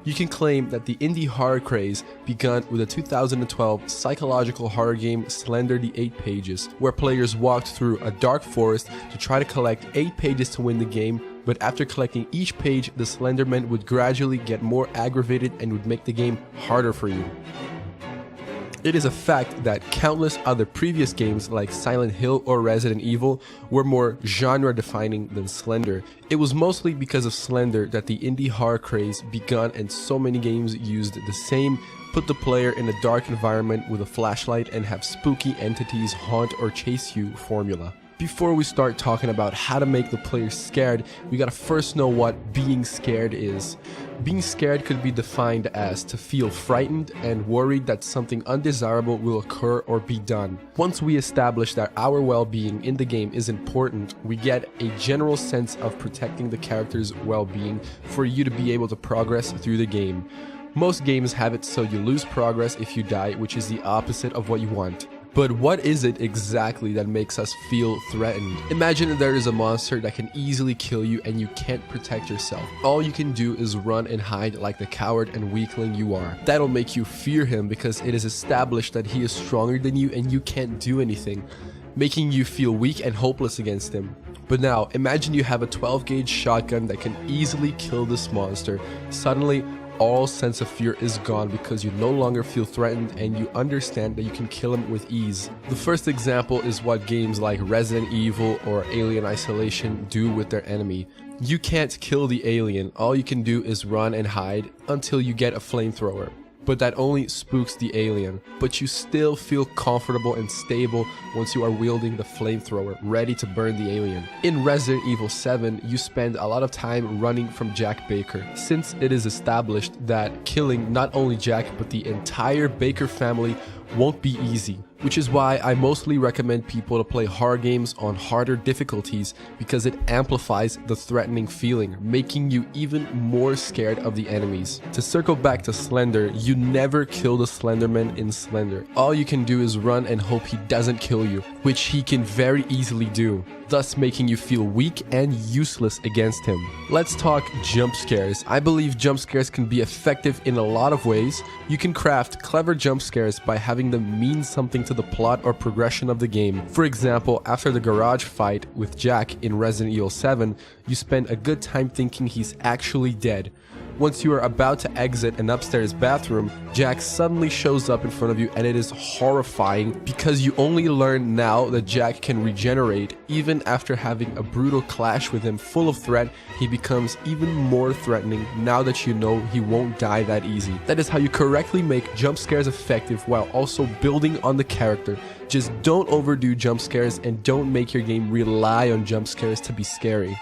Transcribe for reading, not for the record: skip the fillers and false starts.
You can claim that the indie horror craze began with the 2012 psychological horror game Slender: The 8 Pages, where players walked through a dark forest to try to collect 8 pages to win the game, but after collecting each page, the Slenderman would gradually get more aggravated and would make the game harder for you. It is a fact that countless other previous games like Silent Hill or Resident Evil were more genre-defining than Slender. It was mostly because of Slender that the indie horror craze began, and so many games used the same put the player in a dark environment with a flashlight and have spooky entities haunt or chase you formula. Before we start talking about how to make the player scared, we gotta first know what being scared is. Being scared could be defined as to feel frightened and worried that something undesirable will occur or be done. Once we establish that our well-being in the game is important, we get a general sense of protecting the character's well-being for you to be able to progress through the game. Most games have it so you lose progress if you die, which is the opposite of what you want. But what is it exactly that makes us feel threatened? Imagine there is a monster that can easily kill you and you can't protect yourself. All you can do is run and hide like the coward and weakling you are. That'll make you fear him because it is established that he is stronger than you and you can't do anything, making you feel weak and hopeless against him. But now, imagine you have a 12-gauge shotgun that can easily kill this monster. Suddenly, all sense of fear is gone because you no longer feel threatened and you understand that you can kill him with ease. The first example is what games like Resident Evil or Alien Isolation do with their enemy. You can't kill the alien, all you can do is run and hide until you get a flamethrower. But that only spooks the alien, but you still feel comfortable and stable once you are wielding the flamethrower, ready to burn the alien. In Resident Evil 7, you spend a lot of time running from Jack Baker, since it is established that killing not only Jack but the entire Baker family won't be easy, which is why I mostly recommend people to play horror games on harder difficulties because it amplifies the threatening feeling, making you even more scared of the enemies. To circle back to Slender, you never kill the Slenderman in Slender. All you can do is run and hope he doesn't kill you, which he can very easily do, thus making you feel weak and useless against him. Let's talk jump scares. I believe jump scares can be effective in a lot of ways. You can craft clever jump scares by having them mean something to the plot or progression of the game. For example, after the garage fight with Jack in Resident Evil 7, you spend a good time thinking he's actually dead. Once you are about to exit an upstairs bathroom, Jack suddenly shows up in front of you and it is horrifying because you only learn now that Jack can regenerate. Even after having a brutal clash with him full of threat, he becomes even more threatening now that you know he won't die that easy. That is how you correctly make jump scares effective while also building on the character. Just don't overdo jump scares and don't make your game rely on jump scares to be scary.